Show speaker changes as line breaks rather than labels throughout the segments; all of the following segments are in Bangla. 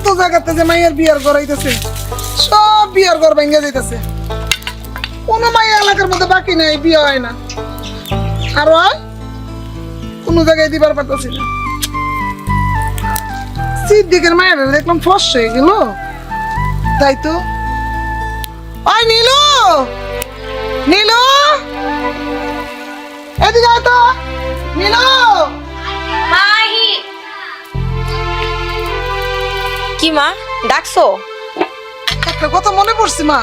কত জায়গাতে যে মাইয়ের বিয়ার করাইতেছে, সব বিয়ার ঘর ভেঙে যাইতেছে। কোনো মাইয়া এলাকার মধ্যে বাকি নাই, বিয়ে হয় না। আর কোনো জায়গায় দিবার পারতেছি না। সিদ্দিকের মায়েরা দেখলাম ফস হয়ে গেল, তাই তো। ওই নীলু, নীলু, এদিকে আয় তো। নীলু,
কি মা ডাকছো?
একটা কথা মনে পড়ছে মা,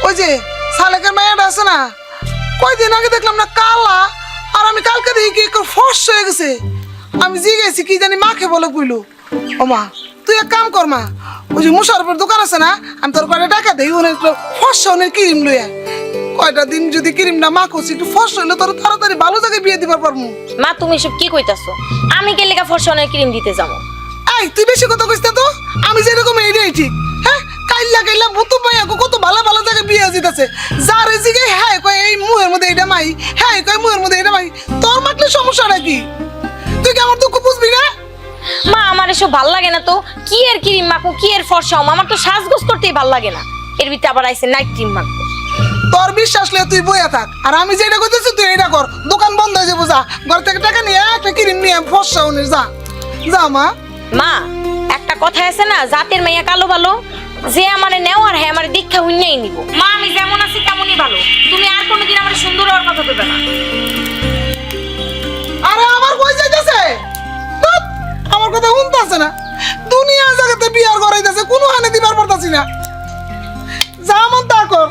ওই যে সালেকের মায়েরা আছে না, কয়দিন আগে দেখলাম না কালা, আর আমি কালকে দেখি কি ফস হয়ে গেছে। আমি জিজ্ঞেসি কি জানি মাকে বলে কইলো। ও মা, তুই এক কাম কর মা, ওই যে মুশারফের দোকান আছে না, আমি তোর কয়টা টাকা দেই, অনেক ফর্সা অনেক ক্রিম লইয়া। কয়টা দিন যদি ক্রিমটা মা করছি একটু ফর্সা হইলে তোর তাড়াতাড়ি ভালো জায়গায় বিয়ে দিবার পারবো।
মা তুমি সব কি কইতাছো? আমি কে লেগা ফরসনের ক্রিম দিতে যাবো?
এই তুই বেশি কথা কইস না তো, আমি যেরকম এইটাই ঠিক। হ্যাঁ, কাইল্লা কাইল্লা ভূতু পাইয়া কত ভালো ভালো জায়গায় বিয়ে দিতেছে। যার এদিকে হ্যাঁ কয় এই মুহের মধ্যে এটা মাই, হ্যাঁ কয় মুহের মধ্যে এটা মাই। তোর মাতলে সমস্যাটা কি? তুই কি আমার দুঃখ বুঝবি না?
মা আমার এসব ভাল লাগে না তো। কি এর ক্রিম মাখো, কি এর ফর্সা, আমার তো সাজগোজ করতেই ভাল লাগে না। এর ভিতরে আবার আইছে নাইট ক্রিম মাখো।
তোর বিশ্বাস লে তুই বইয়া থাক, আর আমি যেটা কইতেছি তুই এটা কর। দোকান বন্ধ হয়ে যাবো, যা ঘর থেকে টাকা নিয়ে একটা ক্রিম নিয়ে ফর্সা উনির যা যা মা।
মা একটা কথা আছে না, জাতের মেয়া কালো ভালো, যে আমারে নেওয়ার হ্যাঁ আমার দীক্ষা হইনাই নিব। মা আমি যেমন আছি তেমনই ভালো, তুমি আর কোনোদিন আমার সুন্দর হওয়ার কথা বলবে না।
আরে আমার কই যাইতেছে, আমার কথা শুনতেছে না। দুনিয়া জায়গাতে বিয়ার করাইতেছে, কোনো হানে দিবার পারতাছি না। যা মন তা কর।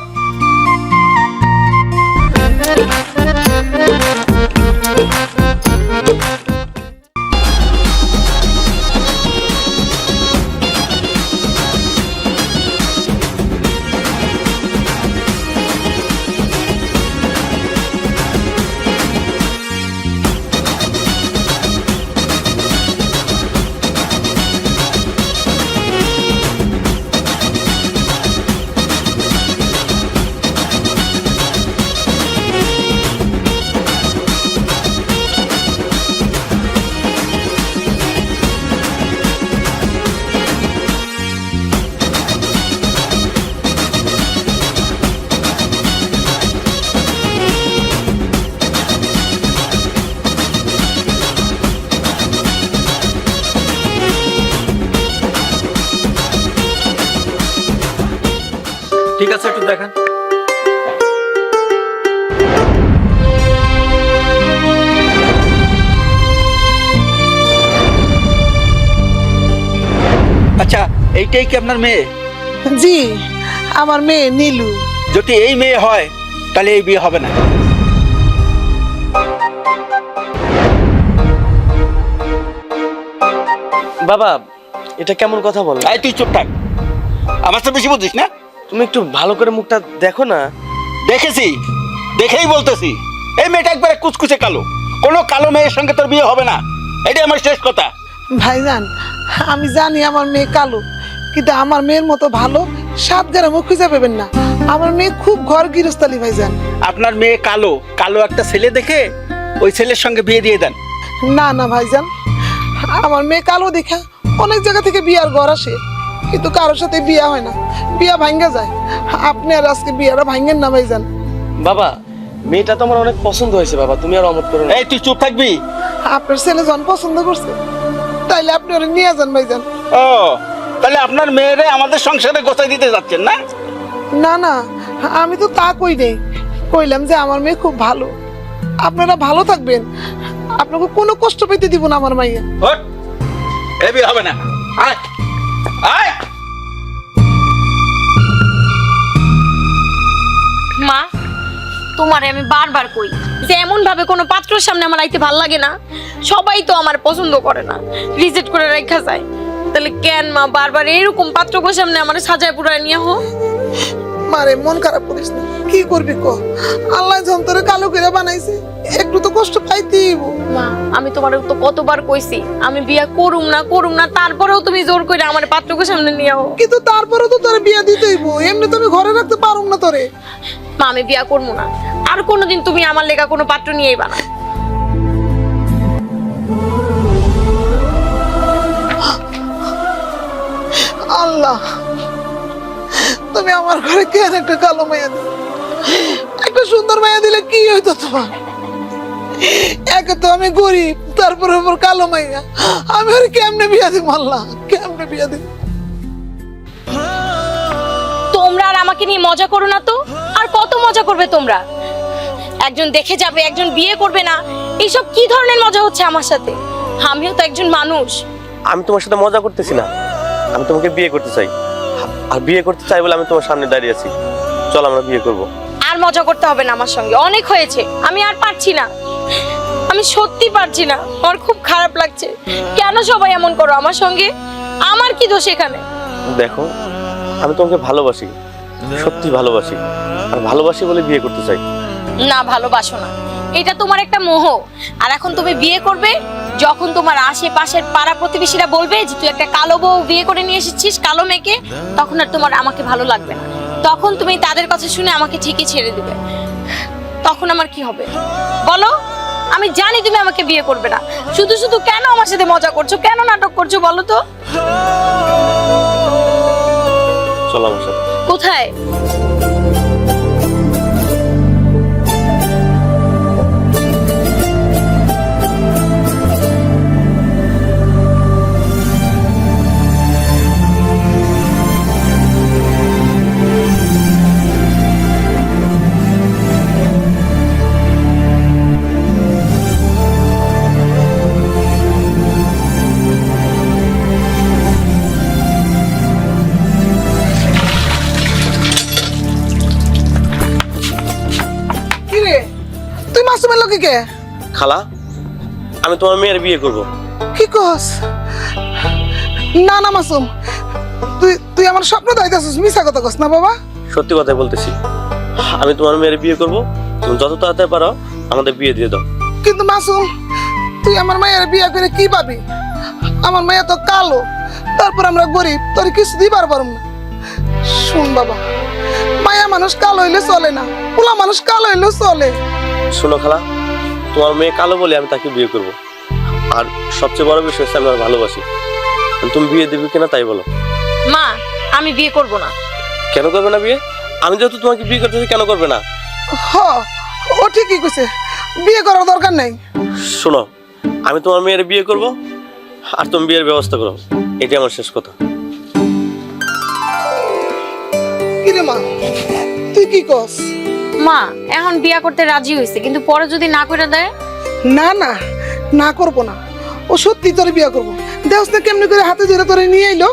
ঠিক আছে, একটু দেখান। আচ্ছা, এইটাই কি আপনার মেয়ে?
জি, আমার মেয়ে নীলু।
যদি এই মেয়ে হয় তাহলে এই বিয়ে হবে না।
বাবা এটা কেমন কথা বল?
এই তুই চুপ থাক, আমার তো বেশি বুঝিস না।
তুমি একটু ভালো করে মুখটা দেখো না।
দেখেছি, দেখেই বলতেছি এই মেয়েটা একবারে কুচকুচে কালো, কোনো কালো মেয়ের সঙ্গে তোর বিয়ে হবে না, এটাই আমার শেষ কথা।
ভাইজান, আমি জানি আমার মেয়ে কালো, কিন্তু আমার মেয়ের মতো ভালো সাত গ্রামও খুঁজে পাবেন না। আমার মেয়ে খুব ঘর গৃহস্থালী ভাইজান।
আপনার মেয়ে কালো, কালো একটা ছেলে দেখে ওই ছেলের সঙ্গে বিয়ে দিয়ে দেন।
না না ভাইজান, আমার মেয়ে কালো দেখা অনেক জায়গা থেকে বিয়ার ঘর আসে, কিন্তু কারোর সাথে বিয়া হয় না, বিয়া ভাঙ্গা যায়। আপনি আর আজকে বিয়াটা ভাঙ্গেন না ভাইজান।
বাবা মেয়েটা তো আমার অনেক পছন্দ হয়েছে বাবা, তুমি আর অমত করো না।
এই তুই চুপ থাকবি।
আপনার ছেলে যখন পছন্দ করছে তাইলে আপনি ওরা নিয়ে যান ভাইজান।
ও তাহলে আপনার মেয়েরে আমাদের সংসারে গোছাই দিতে যাচ্ছেন না?
না না, আমি তো তা কই নেই, কইলাম যে আমার মেয়ে খুব ভালো, আপনারা ভালো থাকবেন, আপনাকে কোনো কষ্ট পেতে দিব না আমার মাইয়া।
হট, এই বিয়ে হবে না। আয় আয়।
মা তোমারে আমি বারবার কই যে এমন ভাবে কোনো পাত্রের সামনে আমার আইতে ভাল লাগে না। সবাই তো আমার পছন্দ করে না, রিজেক্ট করে রাখা যায়। তাহলে কেন মা বারবার এরকম পাত্রকে সামনে আমার সাজায় পুরায় নিয়ে হো?
মারে মন খারাপ করিস না, কি করবি ক, আল্লাহ যন্তরে কালো করে বানাইছে, একটু তো কষ্ট পাইতেই।
মা আমি তোমার তো কতবার কইছি আমি বিয়া করুম না, তারপরেও তুমি জোর করে আমার পাত্রকে সামনে নিয়ে আও।
কিন্তু তারপরে তো তোরে বিয়া দিতেইব, এমনি তো আমি ঘরে রাখতে পারুম না তোরে।
মা আমি বিয়া করবো না, আর কোনোদিন তুমি আমার লেগা কোনো পাত্র নিয়ে আইবা না।
তুমি আমার ঘরে কেন একটা কালো মাইয়া দিলে? একটা সুন্দর মাইয়া দিলে কি হইতো তোমার? একে তো আমি গরিব, তারপরে ওপর কালো মাইয়া। আমি আর কেমনে বিয়া দিব আল্লাহ, কেমনে বিয়া দিব?
তোমরা আর আমাকে নিয়ে মজা করো না তো। আর কত মজা করবে তোমরা? একজন দেখে যাবে, একজন বিয়ে করবে না, এইসব কি ধরনের মজা হচ্ছে আমার সাথে? আমিও তো একজন মানুষ।
আমি তোমার সাথে মজা করতেছি না, আমি তোমাকে বিয়ে করতে চাই। আর বিয়ে করতে চাই বলে আমি তোমার সামনে দাঁড়িয়ে আছি। চল আমরা বিয়ে করব।
আর মজা করতে হবে না আমার সঙ্গে, অনেক হয়েছে। আমি আর পারছি না, আমি সত্যি পারছি না। আমার খুব খারাপ লাগছে। কেন সবাই এমন করো আমার সঙ্গে? আমার কি দোষ এখানে?
দেখো, আমি তোমাকে ভালোবাসি, সত্যি ভালোবাসি। আর ভালোবাসি বলে বিয়ে করতে চাই।
না, ভালোবাসো না, এটা তোমার একটা মোহ। আর এখন তুমি বিয়ে করবে যখন তোমার আশেপাশের পাড়া প্রতিবেশীরা বলবে যে তুই একটা কালো বউ বিয়ে করে নিয়ে এসেছিস, কালো মেয়েকে, তখন আর তোমার আমাকে ভালো লাগবে না। তখন তুমি তাদের কথা শুনে আমাকে ঠিকই ছেড়ে দিবে। তখন আমার কি হবে বলো? আমি জানি তুমি আমাকে বিয়ে করবে না। শুধু শুধু কেন আমার সাথে মজা করছো, কেন নাটক করছো বলো তো?
চলো আমার সাথে।
কোথায়?
কি রে, তুই মাসুমের লোকে কে?
খালা, আমি তোমার মেয়ের বিয়ে করব।
কি কস? না না মাসুম, তুই তুই আমার স্বপ্ন দাইতাছিস, মিছা কথা কস না বাবা।
সত্যি কথাই বলতেছি, আমি তোমার মেয়ের বিয়ে করব। তুমি যত তাড়াতাড়ি পারো আমাদের বিয়ে দিয়ে দাও।
কিন্তু মাসুম, তুই আমার মায়ের বিয়ে করে কি পাবি? আমার মায়া তো কালো, তারপর আমরা গরিব, তোর কিছু দিবার পারব না। শুন বাবা, মায়া মানুষ কালো হইলে চলে না, পোলা মানুষ কালো হইলেও চলে।
শোনো খালা, তোমার মেয়ে কালো বলে আমি তাকে বিয়ে করব। আর সবচেয়ে বড় বিষয় হচ্ছে আমি আর ভালোবাসি। তুমি বিয়ে দেবে কিনা তাই বলো।
মা, আমি বিয়ে করব না।
কেন করবে না বিয়ে? আমি যেহেতু তোমাকে বিয়ে করতেছি, কেন করবে না?
হ, ও ঠিকই কইছে, বিয়ে করার দরকার নাই।
শোনো, আমি তোমার মেয়ের বিয়ে করব, আর তুমি বিয়ের ব্যবস্থা করো। এটাই আমার শেষ কথা।
কিরে মা, তুই কি কস?
মা, এখন বিয়ে করতে রাজি হয়েছে, কিন্তু পরে যদি না করে দেয়?
না না, না করবো না। ও সত্যি তোরে বিয়ে করবো। দেওস না কেমনি করে হাতে ধরে তোরে নিয়ে এলো।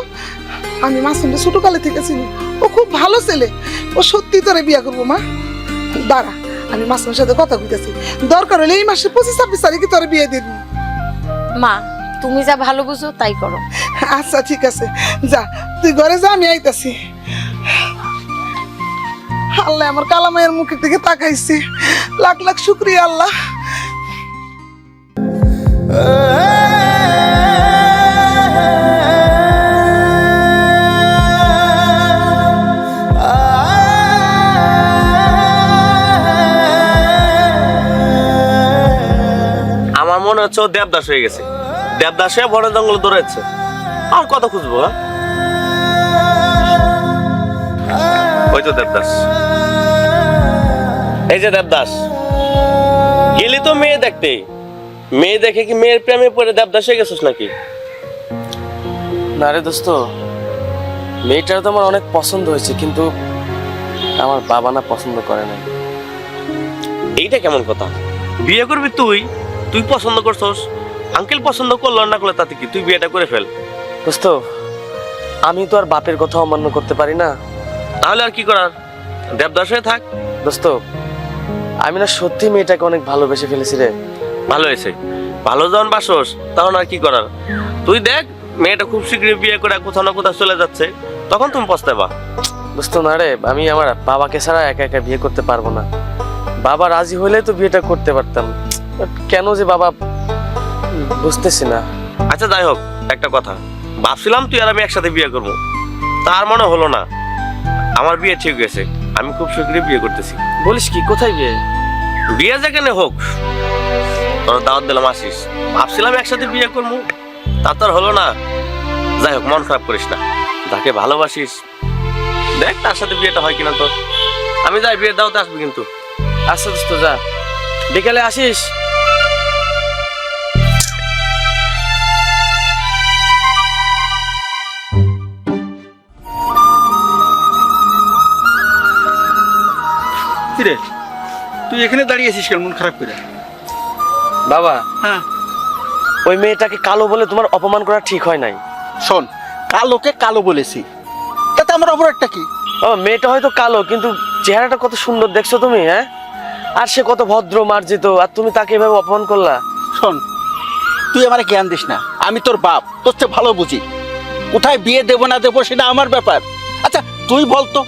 আমি মাসুমকে ছোট কালে থেকে চিনি, ও খুব ভালো ছেলে। ও সত্যি তোরে বিয়ে করবো মা। দাঁড়া, আমি মাসুমের সাথে কথা কইতেছি। দরকার হলে এই মাসে 25-26 তারিখে তোরে বিয়ে দিয়ে দিবি।
মা, তুমি যা ভালো বুঝো তাই করো।
আচ্ছা ঠিক আছে, যা তুই ঘরে যা, আমি আইতাছি। আল্লাহ আমার কালা মায়ের মুখের দিকে তাকাইছে, লাখ লাখ শুকরিয়া আল্লাহ।
আমার মনে হচ্ছে ও দেবদাস হয়ে গেছে। দেবদাস হয়ে বনে জঙ্গলে দৌড়াচ্ছে। আর কত খুঁজবো? ওই তো দেবদাস। এই যে দেবদাস, গেলি তো মেয়ে দেখতে। মেয়ে দেখে কি মেয়ের প্রেমে পড়ে দেবদাস হয়ে গেছিস নাকি?
না রে দোস্ত, মেয়েটার তো আমার অনেক পছন্দ হয়েছে, কিন্তু আমার বাবা না পছন্দ করে না।
এইটা কেমন কথা? বিয়ে করবি তুই, তুই পছন্দ করছস, আঙ্কেল পছন্দ করলো না করলে তাতে কি? তুই বিয়েটা করে ফেল।
দোস্ত, আমি তো আর বাপের কথা অমান্য করতে পারি না।
তাহলে আর কি করার, দেবদাস হয়ে থাক।
দোস্ত, আমি না সত্যি মেয়েটাকে অনেক ভালোবেসে ফেলেছি রে।
ভালো হয়েছে, ভালো যখন বাসস তখন আর কি করার। তুই দেখ, মেয়েটা খুব শীঘ্রই বিয়ে করে কোথাও না কোথাও চলে যাচ্ছে, তখন তুমি পস্তাবা।
দোস্ত না রে, আমি আমার বাবাকে ছাড়া একা একা বিয়ে করতে পারবো না। বাবা রাজি হলে তো বিয়েটা করতে পারতাম, But কেন যে বাবা বুঝতেছি না।
আচ্ছা যাই হোক, একটা কথা, ভাবছিলাম তুই আর আমি একসাথে বিয়ে করবো, তার মনে হলো না। আমার বিয়ে ঠিক গেছে, আমি খুব শীঘ্রই বিয়ে করতেছি।
বলিস কি? কোথায় বিয়ে?
বিয়ে যেখানে হোক, তোর দাওয়াত দিলাম, আসিস। ভাবছিলাম একসাথে বিয়ে করবো, তা তো আর হলো না। যাই হোক, মন খারাপ করিস না, যাকে ভালোবাসিস দেখ তার সাথে বিয়েটা হয় কিনা তোর। আমি যাই, বিয়ের দাওয়াতে আসবি কিন্তু।
আচ্ছা দোস্ত যা, বিকালে আসিস।
কিরে তুই এখানে দাঁড়িয়ে আছিস কেন মন খারাপ করে?
বাবা,
হ্যাঁ
ওই মেয়েটাকে কালো বলে তোমার অপমান করা ঠিক হয় নাই।
শোন, কালোকে কালো বলেছি, তাতে আমার অপরাধটা কি?
ও মেয়েটা হয়তো কালো, কিন্তু চেহারাটা কত সুন্দর দেখছো তুমি, হ্যাঁ? আর সে কত ভদ্র মার্জিত, আর তুমি তাকে এভাবে অপমান করলা।
শোন, তুই আমার জ্ঞান দিস না, আমি তোর বাপ, তোর চেয়ে ভালো বুঝি। কোথায় বিয়ে দেবো না দেবো সেটা আমার ব্যাপার। আচ্ছা তুই বলতো,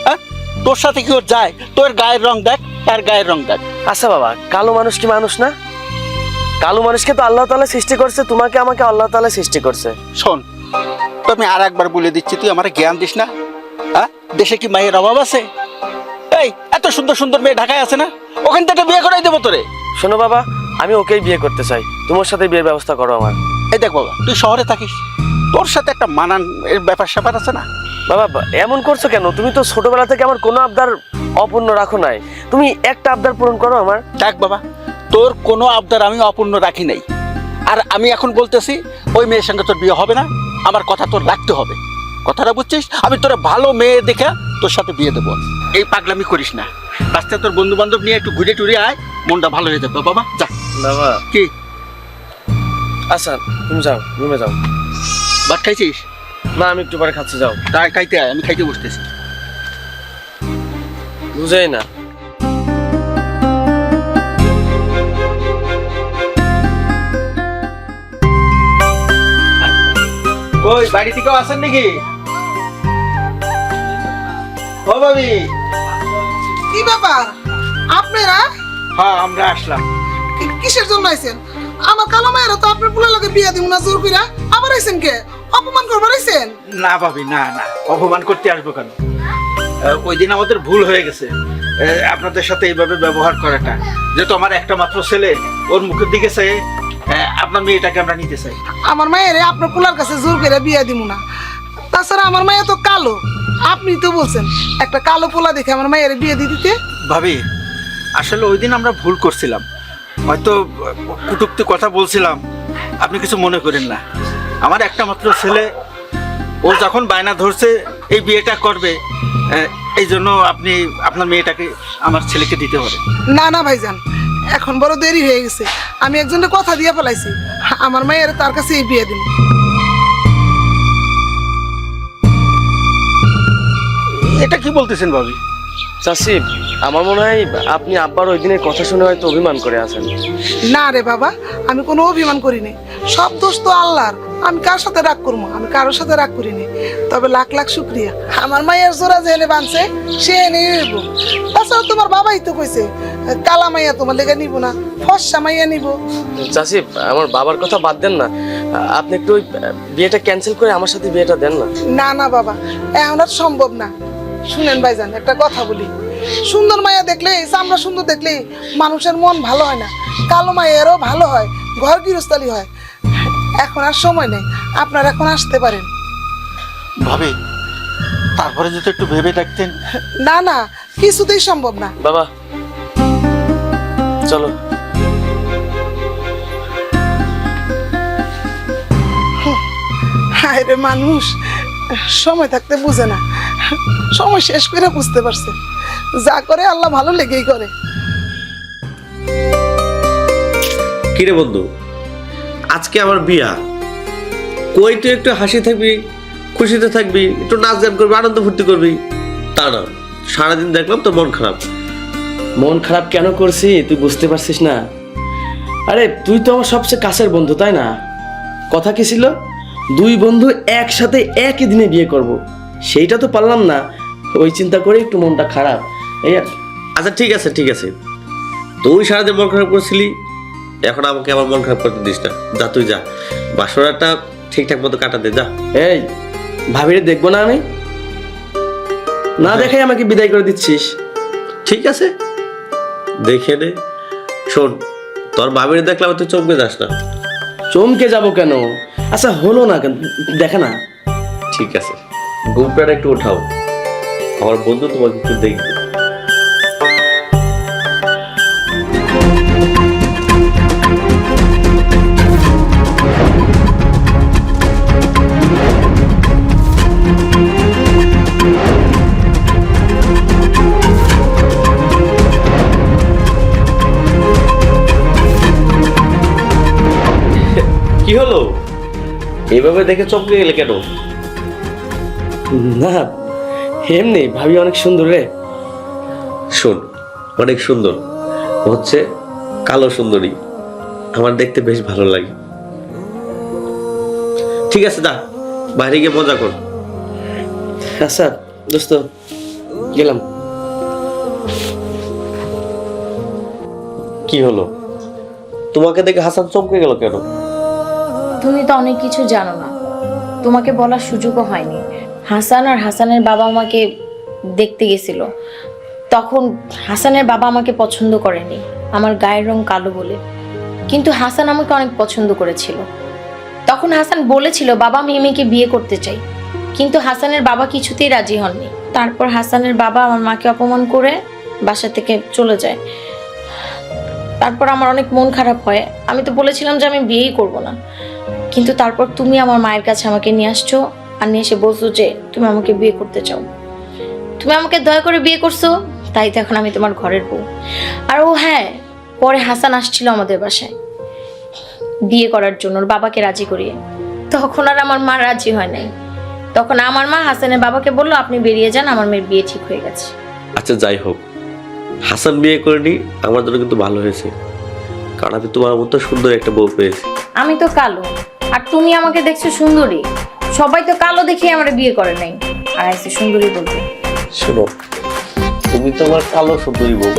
হ্যাঁ তোর সাথে কি ওর যায়? তোর গায়ের রং দেখ, তার গায়ের রং দেখ।
আচ্ছা বাবা, কালো মানুষ কি মানুষ না? কালো মানুষকে তো আল্লাহ তাআলা সৃষ্টি করছে, তোমাকে আমাকে আল্লাহ তাআলা সৃষ্টি করছে।
শোন, তো আমি আর একবার বলে দিচ্ছি, তুই আমার জ্ঞান দিস না। হ্যাঁ, দেশে কি মায়ের অভাব আছে? এই এত সুন্দর সুন্দর মেয়ে ঢাকায় আছে না, ওখান থেকে বিয়ে করাই দেবো তোরে।
শোনো বাবা, আমি ওকেই বিয়ে করতে চাই, তোমার সাথে বিয়ের ব্যবস্থা করো আমার।
এই দেখ বাবা, তুই শহরে থাকিস, তোর সাথে একটা মানান এর ব্যাপার স্যাপার আছে না।
বাবা এমন করছো কেন? তুমি তো ছোটবেলা থেকে আমার কোনো আবদার অপূর্ণ রাখো নাই, তুমি একটা আবদার পূরণ করো আমার।
দেখ বাবা, তোর কোনো আবদার আমি অপূর্ণ রাখি নাই। আর আমি এখন বলতেছি, ওই মেয়ের সঙ্গে তোর বিয়ে হবে না, আমার কথা তোর রাখতে হবে। কথাটা বুঝছিস? আমি তোর ভালো মেয়ে দেখে তোর সাথে বিয়ে দেবো। এই পাগলামি করিস না, রাস্তায় তোর বন্ধু বান্ধব নিয়ে একটু ঘুরে টুরে আয়, মনটা ভালো হয়ে যাবে। বাবা যা।
বাবা
কি?
আচ্ছা তুমি যাও, রুমে যাও।
ভাত খাইছিস?
না, আমি একটু পরে খাচ্ছি, যাও।
তাই খাইতে আয়, আমি খাইতে বসতেছি।
বুঝেই না।
ওই বাড়ি থেকেও আসেন নাকি? ও ভাবি।
কি ব্যাপার আপনারা?
হ্যাঁ আমরা আসলাম।
কিসের জন্য আইছেন? আমার কালো মায়েরা তো আপনার পুলার লগে বিয়া দিব না জোর কইরা, আবার আইছেন কে? অপমান করবার আইছেন?
না ভাবি, না না, অপমান করতে আসবো কেন? ওই দিন আমাদের ভুল হয়ে গেছে, আপনাদের সাথে এইভাবে ব্যবহার করাটা। যেহেতু আমার একটা মাত্র ছেলে, ওর মুখের দিকে চেয়ে আপনার মেয়েটাকে আমরা নিতে চাই।
আমার মায়েরে আপনার পুলার কাছে জোর কইরা বিয়া দিব না। তাছাড়া আমার মায়ে তো কালো, আপনি তো বলছেন একটা কালো পোলা দেখে আমার মায়ের বিয়ে দিয়ে দিতে।
ভাবি, আসলে ওই দিন আমরা ভুল করছিলাম, হয়তো কুটুক্তি কথা বলছিলাম, আপনি কিছু মনে করেন না। আমার একটা মাত্র ছেলে, ও যখন বায়না ধরছে এই বিয়েটা করবে, এই জন্য আপনি আপনার মেয়েটাকে আমার ছেলেকে দিতে হবে।
না না ভাইজান, এখন বড় দেরি হয়ে গেছে। আমি একজনের কথা দিয়ে ফেলাইছি, আমার মায়ের তার কাছে এই বিয়ে দিব।
এটা কি বলতেছেন ভাবি?
চাচি, আমার মনে হয় আপনি আব্বার ওই দিনের কথা শুনে হয়তো অভিমান করে আছেন।
না রে বাবা, আমি কোনো অভিমান করিনি, সব দোষ তো আল্লাহর। আমি কার সাথে রাগ করবো? আমি কারোর সাথে রাগ করিনি। তবে লাখ লাখ শুক্রিয়া, আমার মায়ের জোড়া যে এনে বানছে সে এনে নিব। তাছাড়া তোমার বাবাই তো কইছে কালা মাইয়া তোমার লেগে নিব না, ফর্সা মাইয়া নিব।
চাচি, আমার বাবার কথা বাদ দেন না, আপনি একটু ওই বিয়েটা ক্যান্সেল করে আমার সাথে বিয়েটা দেন না।
না না বাবা, এখন আর সম্ভব না। শুনেন ভাইজান, একটা কথা বলি, সুন্দর মায়া দেখলে, চামড়া সুন্দর দেখলে মানুষের মন ভালো হয় না, কালো মায়েরও ভালো হয়, ঘর গৃহস্থালি হয়। এখন আর সময় নেই, আপনারা এখন আসতে পারেন।
ভাবি, তারপরে যদি একটু ভেবে দেখতেন।
না না, কিছুতেই সম্ভব না।
বাবা চলো।
হায় রে মানুষ, সময় থাকতে বুঝে না, সময় শেষ করে বুঝতে পারছে। যা করে আল্লাহ ভালো লেগেই করে।
কিরে বন্ধু, আজকে আমার বিয়া, কই তুই একটু হাসি থাকবি, খুশিতে থাকবি, একটু নাচ গান করবি, আনন্দ ফুর্তি করবি, তা না, সারাদিন দেখলাম তো মন খারাপ।
মন খারাপ কেন করছি তুই বুঝতে পারছিস না? আরে তুই তো আমার সবচেয়ে কাছের বন্ধু, তাই না? কথা কি ছিল, দুই বন্ধু একসাথে একই দিনে বিয়ে করব, সেইটা তো পারলাম না, ওই চিন্তা করে একটু মনটা খারাপ, এই আর।
আচ্ছা ঠিক আছে ঠিক আছে, তুই সারাদিন মন খারাপ করছিলি, এখন আমাকে আমার মন খারাপ করতে দিস না। যা তুই যা, বাসরাটা ঠিকঠাক মতো কাটা দে, যা।
এই ভাবিরে দেখবো না আমি? না দেখাই আমাকে বিদায় করে দিচ্ছিস?
ঠিক আছে, দেখে নে। শোন, তোর ভাবিরে দেখলাম তুই চমকে যাস না।
চমকে যাব কেন? আচ্ছা হলো না কেন, দেখে না।
ঠিক আছে, ঘুমটাটা একটু উঠাও। আমার বন্ধু তোমাকে একটু দেখবে। কি হলো, এইভাবে দেখে চমকে গেলে কেন?
না এমনি, ভাবি অনেক সুন্দর রে।
শোন, অনেক সুন্দর হচ্ছে কালো সুন্দরী, আমার দেখতে বেশ ভালো লাগে। ঠিক আছে, যা বাইরে গিয়ে মজা কর।
আচ্ছা দোস্ত, গেলাম।
কি হলো, তোমাকে দেখে হাসান চমকে গেল কেন?
তুমি তো অনেক কিছু জানো না, তোমাকে বলার সুযোগও হয়নি। হাসান আর হাসানের বাবা আমাকে দেখতে গেছিল, তখন হাসানের বাবা আমাকে পছন্দ করেনি আমার গায়ের রং কালো বলে, কিন্তু হাসান আমাকে অনেক পছন্দ করেছিল। তখন হাসান বলেছিল বাবা আমি এই মেয়েকে বিয়ে করতে চাই, কিন্তু হাসানের বাবা কিছুতেই রাজি হননি। তারপর হাসানের বাবা আমার মাকে অপমান করে বাসা থেকে চলে যায়। তারপর আমার অনেক মন খারাপ হয়, আমি তো বলেছিলাম যে আমি বিয়েই করব না, কিন্তু তারপর তুমি আমার মায়ের কাছে আমাকে নিয়ে আসছো আর নিয়ে এসে বলছো যে তুমি আমাকে বিয়ে করতে চাও। তুমি আমাকে দয়া করে বিয়ে করছো, তাই তো এখন আমি তোমার ঘরের বউ। আর ও হ্যাঁ, পরে হাসান আসছিল আমাদের বাসায় বিয়ে করার জন্য ওর বাবাকে রাজি করিয়ে, তখন আর আমার মা রাজি হয় নাই। তখন আমার মা হাসানের বাবাকে বললো আপনি বেরিয়ে যান, আমার মেয়ের বিয়ে ঠিক হয়ে গেছে।
আচ্ছা যাই হোক, হাসান বিয়ে করেনি আমার জন্য কিন্তু ভালো হয়েছে, কারণ আমি তোমার মতো সুন্দর একটা বউ পেয়েছি।
আমি তো কালো আর তুমি আমাকে দেখছো সুন্দরী, সবাই তো কালো দেখে আমার বিয়ে করে নাই আর এসে সুন্দরী বলবে।
শোনো, তুমি তো আমার কালো সুন্দরী বউ।